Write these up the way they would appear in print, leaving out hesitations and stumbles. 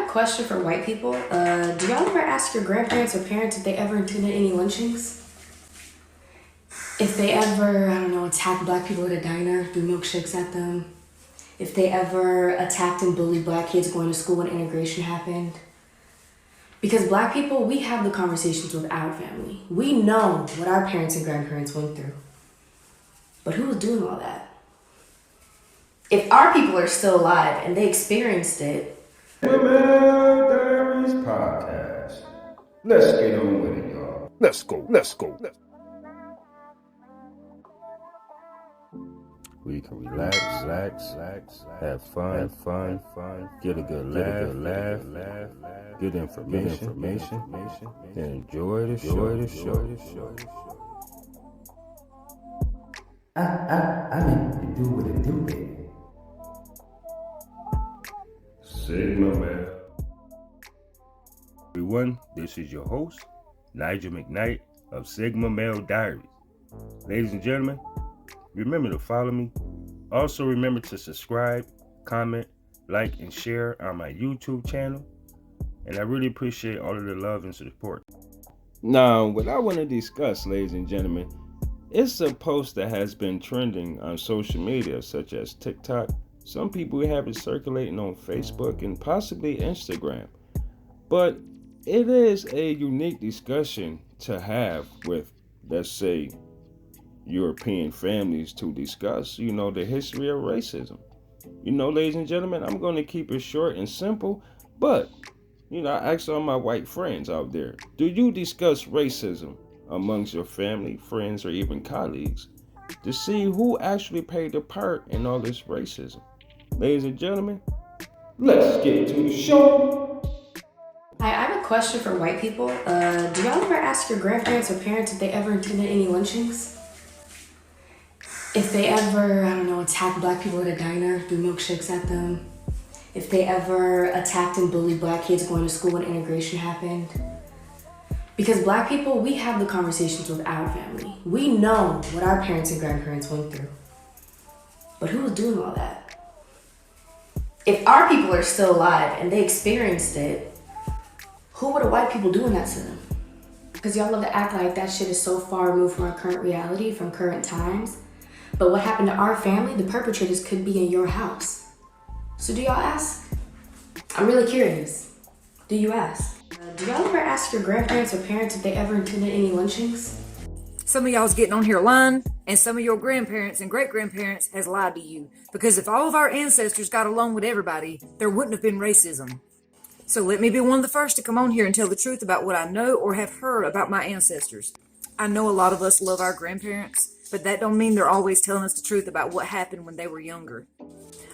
a question for white people. Do y'all ever ask your grandparents or parents if they ever attended any lynchings? If they ever, attacked black people at a diner, threw milkshakes at them? If they ever attacked and bullied black kids going to school when integration happened? Because black people, we have the conversations with our family. We know what our parents and grandparents went through. But who was doing all that? If our people are still alive and they experienced it. Male Diaries Podcast. Let's get on with it, y'all. Let's go. We can relax, have fun, get a good laugh, get information, and enjoy the show. I meant to do what it do, baby. Sigma Male. Everyone, this is your host, Nigel McKnight of Sigma Male Diaries. Ladies and gentlemen, remember to follow me. Also remember to subscribe, comment, like, and share on my YouTube channel. And I really appreciate all of the love and support. Now, what I want to discuss, ladies and gentlemen, it's a post that has been trending on social media such as TikTok. Some people have it circulating on Facebook and possibly Instagram. But it is a unique discussion to have with, let's say, European families to discuss, the history of racism. Ladies and gentlemen, I'm going to keep it short and simple, but, I ask all my white friends out there, do you discuss racism amongst your family, friends, or even colleagues to see who actually played a part in all this racism? Ladies and gentlemen, let's get to the show. Hi, I have a question for white people. Do y'all ever ask your grandparents or parents if they ever attended any lynchings? If they ever, attacked black people at a diner, threw milkshakes at them? If they ever attacked and bullied black kids going to school when integration happened? Because black people, we have the conversations with our family. We know what our parents and grandparents went through. But who was doing all that? If our people are still alive and they experienced it, who were the white people doing that to them? Because y'all love to act like that shit is so far removed from our current reality, from current times. But what happened to our family, the perpetrators could be in your house. So do y'all ask? I'm really curious. Do you ask? Do y'all ever ask your grandparents or parents if they ever attended any lynchings? Some of y'all's getting on here lying, and some of your grandparents and great-grandparents has lied to you. Because if all of our ancestors got along with everybody, there wouldn't have been racism. So let me be one of the first to come on here and tell the truth about what I know or have heard about my ancestors. I know a lot of us love our grandparents, but that don't mean they're always telling us the truth about what happened when they were younger.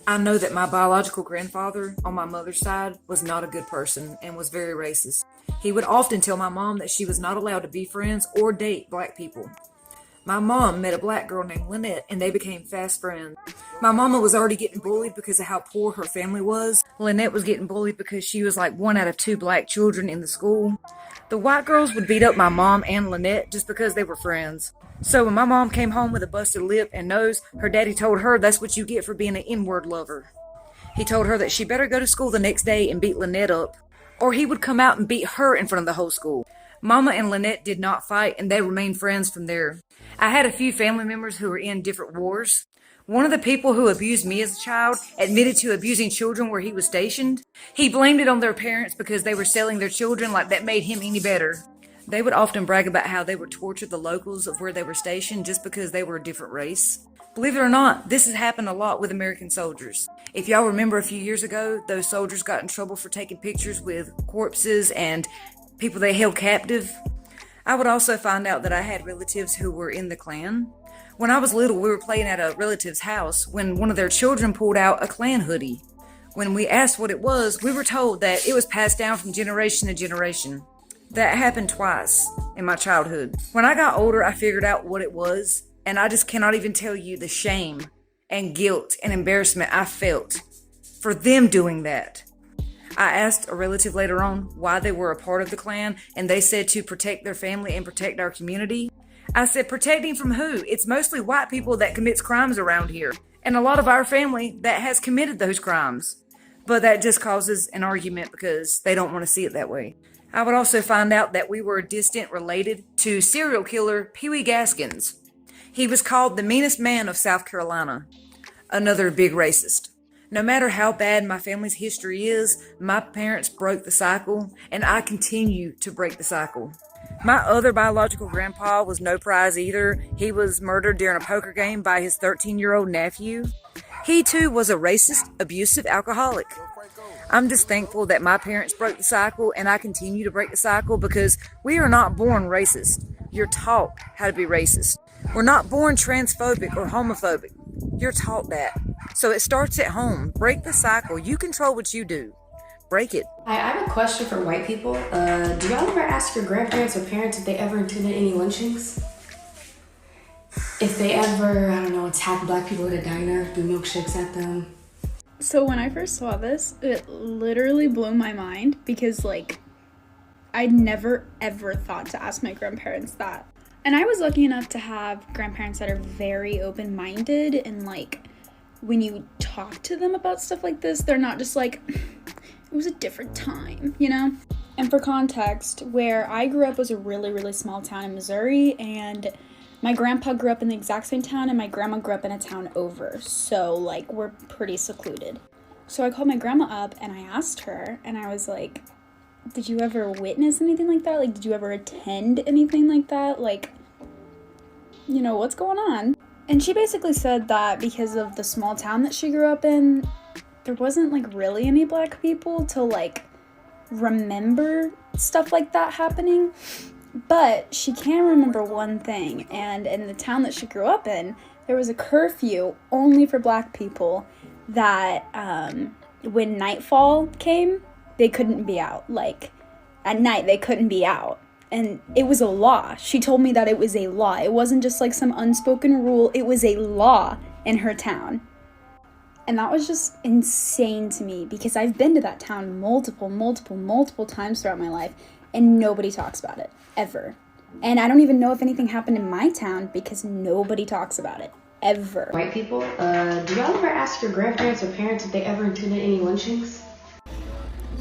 I know that my biological grandfather on my mother's side was not a good person and was very racist. He would often tell my mom that she was not allowed to be friends or date black people. My mom met a black girl named Lynette and they became fast friends. My mama was already getting bullied because of how poor her family was. Lynette was getting bullied because she was like one out of two black children in the school. The white girls would beat up my mom and Lynette just because they were friends. So when my mom came home with a busted lip and nose, her daddy told her that's what you get for being an N-word lover. He told her that she better go to school the next day and beat Lynette up, or he would come out and beat her in front of the whole school. Mama and Lynette did not fight, and they remained friends from there. I had a few family members who were in different wars. One of the people who abused me as a child admitted to abusing children where he was stationed. He blamed it on their parents because they were selling their children like that made him any better. They would often brag about how they would torture the locals of where they were stationed just because they were a different race. Believe it or not, this has happened a lot with American soldiers. If y'all remember a few years ago, those soldiers got in trouble for taking pictures with corpses and people they held captive. I would also find out that I had relatives who were in the Klan. When I was little, we were playing at a relative's house when one of their children pulled out a Klan hoodie. When we asked what it was, we were told that it was passed down from generation to generation. That happened twice in my childhood. When I got older, I figured out what it was, and I just cannot even tell you the shame and guilt and embarrassment I felt for them doing that. I asked a relative later on why they were a part of the Klan, and they said to protect their family and protect our community. I said, protecting from who? It's mostly white people that commits crimes around here, and a lot of our family that has committed those crimes. but that just causes an argument because they don't want to see it that way. I would also find out that we were distant related to serial killer Pee Wee Gaskins. He was called the meanest man of South Carolina. Another big racist. No matter how bad my family's history is, my parents broke the cycle, and I continue to break the cycle. My other biological grandpa was no prize either. He was murdered during a poker game by his 13-year-old nephew. He too was a racist, abusive alcoholic. I'm just thankful that my parents broke the cycle and I continue to break the cycle because we are not born racist. You're taught how to be racist. We're not born transphobic or homophobic. You're taught that. So it starts at home. Break the cycle. You control what you do. Break it. I have a question for white people. Do y'all ever ask your grandparents or parents if they ever attended any lynchings? If they ever, I don't know, attack black people at a diner, do milkshakes at them? So when I first saw this, it literally blew my mind because, like, I'd never ever thought to ask my grandparents that. And I was lucky enough to have grandparents that are very open-minded, and, like, when you talk to them about stuff like this, they're not just like, it was a different time, you know? And for context, where I grew up was a really, really small town in Missouri, and my grandpa grew up in the exact same town, and my grandma grew up in a town over. So, like, we're pretty secluded. So I called my grandma up, and I asked her, and I was like, did you ever witness anything like that? Like, did you ever attend anything like that? Like, you know, what's going on? And she basically said that because of the small town that she grew up in, there wasn't, like, really any black people to, like, remember stuff like that happening. But she can remember one thing, and in the town that she grew up in, there was a curfew only for black people that when nightfall came, they couldn't be out. Like, at night, they couldn't be out. And it was a law. She told me that it was a law. It wasn't just like some unspoken rule. It was a law in her town. And that was just insane to me because I've been to that town multiple times throughout my life, and nobody talks about it, ever. And I don't even know if anything happened in my town because nobody talks about it, ever. White people, do y'all ever ask your grandparents or parents if they ever attended any lynchings?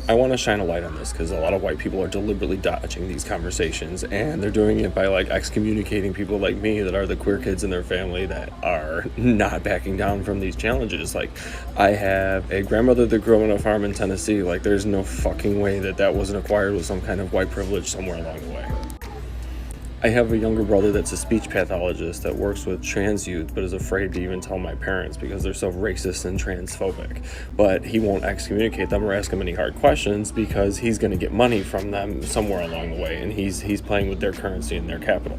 I want to shine a light on this because a lot of white people are deliberately dodging these conversations, and they're doing it by, like, excommunicating people like me that are the queer kids in their family that are not backing down from these challenges. Like, I have a grandmother that grew up on a farm in Tennessee. Like, there's no fucking way that that wasn't acquired with some kind of white privilege somewhere along the way. I have a younger brother that's a speech pathologist that works with trans youth but is afraid to even tell my parents because they're so racist and transphobic. But he won't excommunicate them or ask them any hard questions because he's going to get money from them somewhere along the way, and he's playing with their currency and their capital.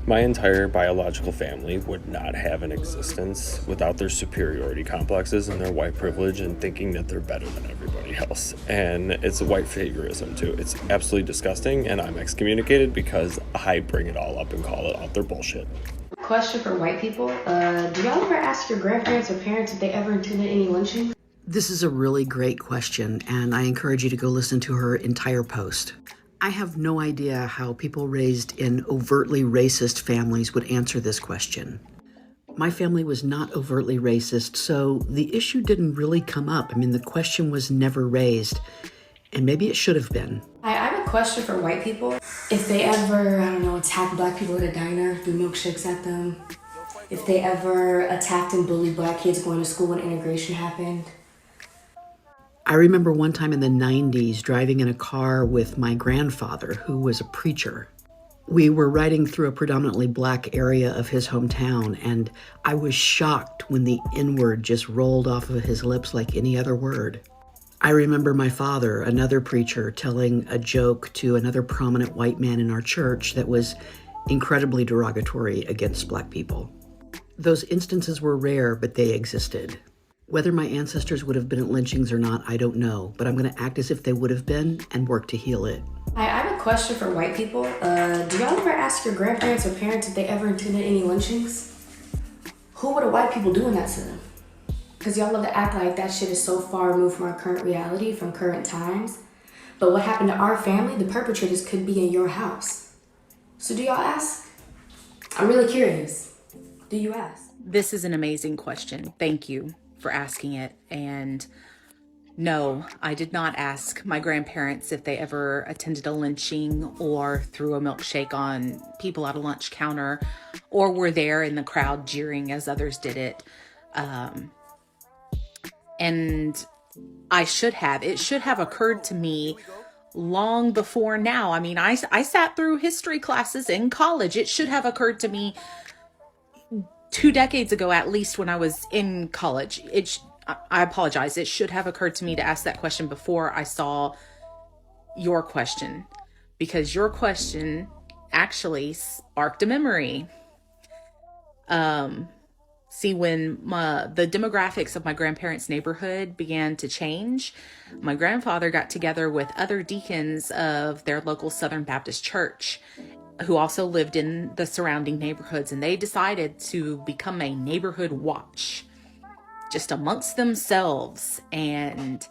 My entire biological family would not have an existence without their superiority complexes and their white privilege and thinking that they're better than everybody else. And it's a white figurism too. It's absolutely disgusting, and I'm excommunicated because I bring it all up and call it out their bullshit. Question for white people. Do y'all ever ask your grandparents or parents if they ever attended any lynchings? This is a really great question, and I encourage you to go listen to her entire post. I have no idea how people raised in overtly racist families would answer this question. My family was not overtly racist, so the issue didn't really come up. I mean, the question was never raised, and maybe it should have been. I have a question for white people. If they ever, I don't know, attack black people at a diner, do milkshakes at them. If they ever attacked and bullied black kids going to school when integration happened. I remember one time in the 90s driving in a car with my grandfather, who was a preacher. We were riding through a predominantly black area of his hometown, and I was shocked when the N-word just rolled off of his lips like any other word. I remember my father, another preacher, telling a joke to another prominent white man in our church that was incredibly derogatory against black people. Those instances were rare, but they existed. Whether my ancestors would have been at lynchings or not, I don't know, but I'm going to act as if they would have been and work to heal it. I have a question for white people. Do y'all ever ask your grandparents or parents if they ever attended any lynchings? Who were the white people doing that to them? Because y'all love to act like that shit is so far removed from our current reality, from current times. But what happened to our family, the perpetrators could be in your house. So do y'all ask? I'm really curious. Do you ask? This is an amazing question. Thank you for asking it. And No, I did not ask my grandparents if they ever attended a lynching or threw a milkshake on people at a lunch counter or were there in the crowd jeering as others did it. And I should have. It should have occurred to me long before now. I mean, I sat through history classes in college. It should have occurred to me 2 decades ago, at least, when I was in college. I apologize. It should have occurred to me to ask that question before I saw your question, because your question actually sparked a memory. See, when the demographics of my grandparents' neighborhood began to change, my grandfather got together with other deacons of their local Southern Baptist church who also lived in the surrounding neighborhoods, and they decided to become a neighborhood watch just amongst themselves. And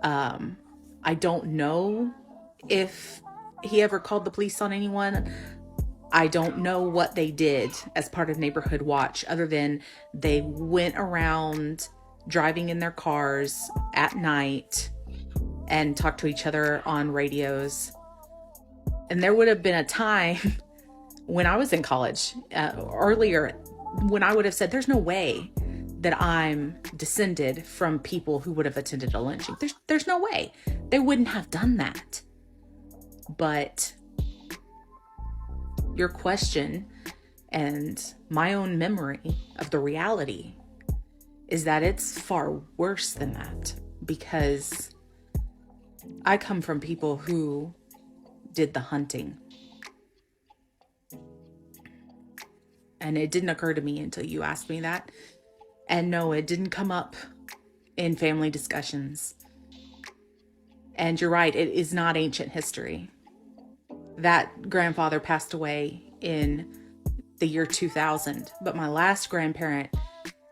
I don't know if he ever called the police on anyone. I don't know what they did as part of Neighborhood Watch, other than they went around driving in their cars at night and talked to each other on radios. And there would have been a time when I was in college, earlier, when I would have said, there's no way that I'm descended from people who would have attended a lynching. There's no way. They wouldn't have done that. But your question and my own memory of the reality is that it's far worse than that, because I come from people who did the hunting. And it didn't occur to me until you asked me that. And no, it didn't come up in family discussions. And you're right, it is not ancient history. That grandfather passed away in the year 2000, but my last grandparent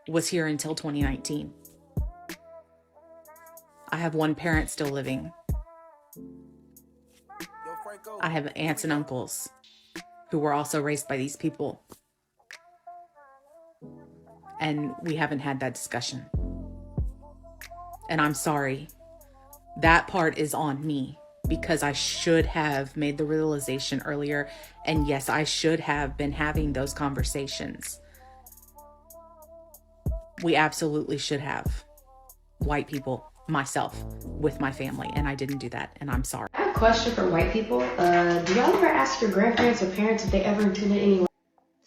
was here until 2019. I have one parent still living. I have aunts and uncles who were also raised by these people. And we haven't had that discussion. And I'm sorry. That part is on me, because I should have made the realization earlier. And yes, I should have been having those conversations. We absolutely should have. White people, myself, with my family. And I didn't do that. And I'm sorry. I have a question for white people. Do y'all ever ask your grandparents or parents if they ever attended any?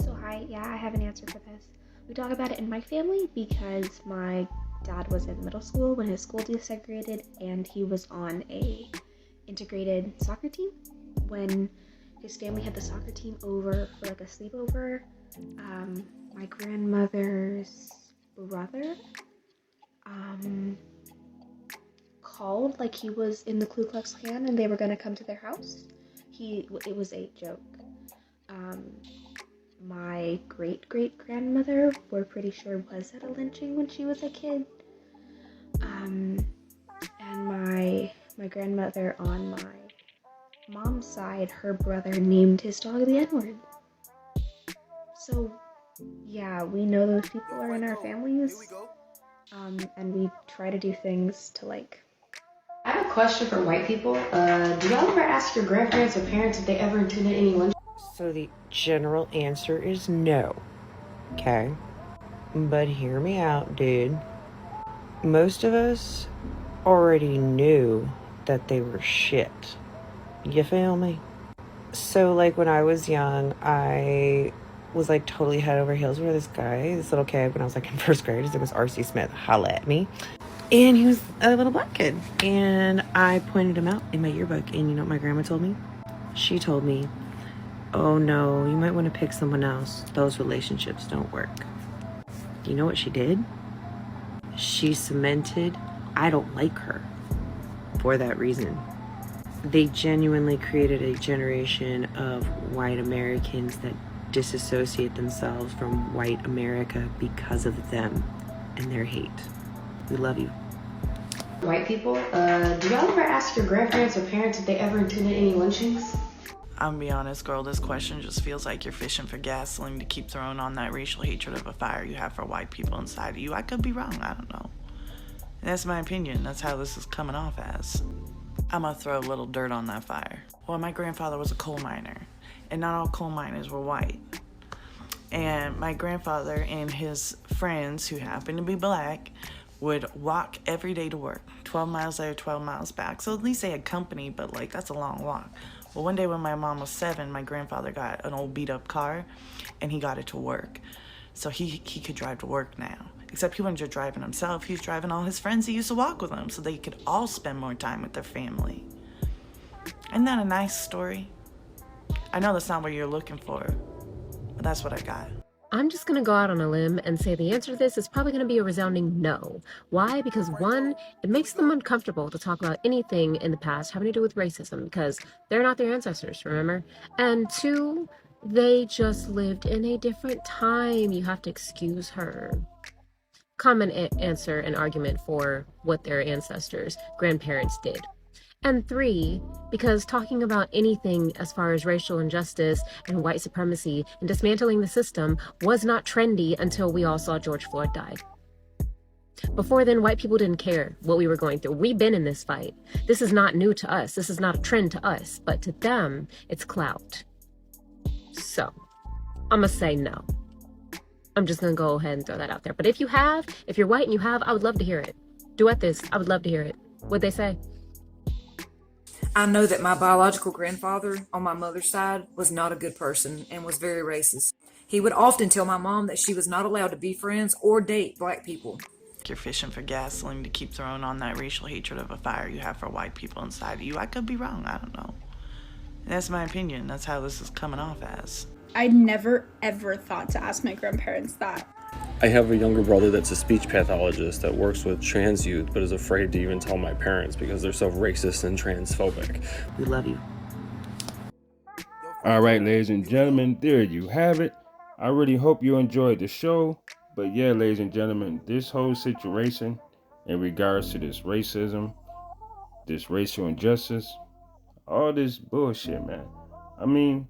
So hi, yeah, I have an answer for this. We talk about it in my family because my dad was in middle school when his school desegregated, and he was on a integrated soccer team when his family had the soccer team over for like a sleepover. My grandmother's brother called like he was in the Ku Klux Klan and they were gonna come to their house. It was a joke. My great-great-grandmother, we're pretty sure, was at a lynching when she was a kid. And my grandmother on my mom's side, her brother named his dog the N-word. So, yeah, we know those people are in our families. And we try to do things to like... I have a question for white people. Do y'all ever ask your grandparents or parents if they ever attended any lynchings? So the general answer is no, okay? But hear me out, dude. Most of us already knew that they were shit. You feel me? So, like, when I was young, I was, like, totally head over heels for this guy, this little kid, when I was, like, in first grade. His name was R.C. Smith. Holla at me. And he was a little black kid. And I pointed him out in my yearbook. And you know what my grandma told me? She told me, oh no, you might want to pick someone else. Those relationships don't work. You know what she did? She cemented, I don't like her for that reason. They genuinely created a generation of white Americans that disassociate themselves from white America because of them and their hate. We love you. White people, do y'all ever ask your grandparents or parents if they ever attended any lynchings? I'm gonna be honest, girl, this question just feels like you're fishing for gasoline to keep throwing on that racial hatred of a fire you have for white people inside of you. I could be wrong, I don't know. And that's my opinion. That's how this is coming off as. I'm gonna throw a little dirt on that fire. Well, my grandfather was a coal miner, and not all coal miners were white. And my grandfather and his friends, who happened to be black, would walk every day to work. 12 miles there, 12 miles back. So at least they had company, but like, that's a long walk. Well, one day when my mom was 7, my grandfather got an old beat up car and he got it to work. So he could drive to work now. Except he wasn't just driving himself, he was driving all his friends that used to walk with him so they could all spend more time with their family. Isn't that a nice story? I know that's not what you're looking for, but that's what I got. I'm just going to go out on a limb and say the answer to this is probably going to be a resounding no. Why? Because one, it makes them uncomfortable to talk about anything in the past having to do with racism because they're not their ancestors, remember? And two, they just lived in a different time. You have to excuse her. Common answer and argument for what their ancestors, grandparents did. And three, because talking about anything as far as racial injustice and white supremacy and dismantling the system was not trendy until we all saw George Floyd die. Before then, white people didn't care what we were going through. We've been in this fight. This is not new to us. This is not a trend to us, but to them, it's clout. So, I'm gonna say no. I'm just gonna go ahead and throw that out there. But if you're white and you have, I would love to hear it. Duet this, I would love to hear it. What'd they say? I know that my biological grandfather on my mother's side was not a good person and was very racist. He would often tell my mom that she was not allowed to be friends or date black people. You're fishing for gasoline to keep throwing on that racial hatred of a fire you have for white people inside of you. I could be wrong, I don't know. And that's my opinion. That's how this is coming off as. I never ever thought to ask my grandparents that. I have a younger brother that's a speech pathologist that works with trans youth, but is afraid to even tell my parents because they're so racist and transphobic. We love you. All right, ladies and gentlemen, there you have it. I really hope you enjoyed the show. But yeah, ladies and gentlemen, this whole situation in regards to this racism, this racial injustice, all this bullshit, man. I mean,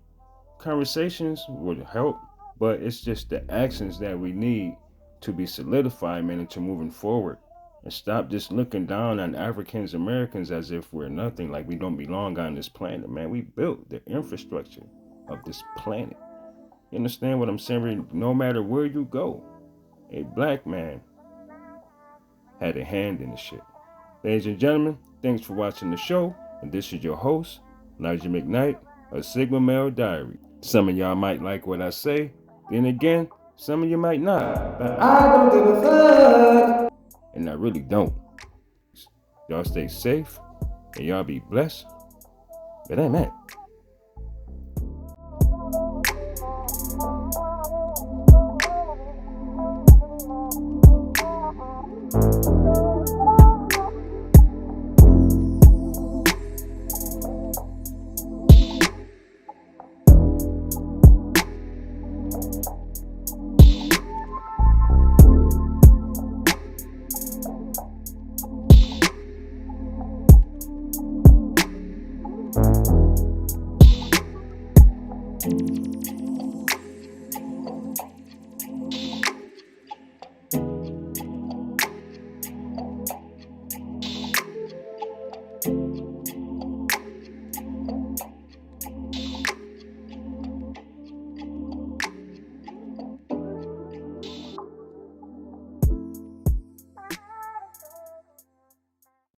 conversations would help, but it's just the actions that we need to be solidified, man, into moving forward. And stop just looking down on Africans Americans as if we're nothing, like we don't belong on this planet, man. We built the infrastructure of this planet. You understand what I'm saying? No matter where you go, a black man had a hand in the shit. Ladies and gentlemen, thanks for watching the show. And this is your host, Nigel McKnight of Sigma Male Diary. Some of y'all might like what I say. Then again, some of you might not. But I don't give a fuck. And I really don't. Y'all stay safe and y'all be blessed. But amen.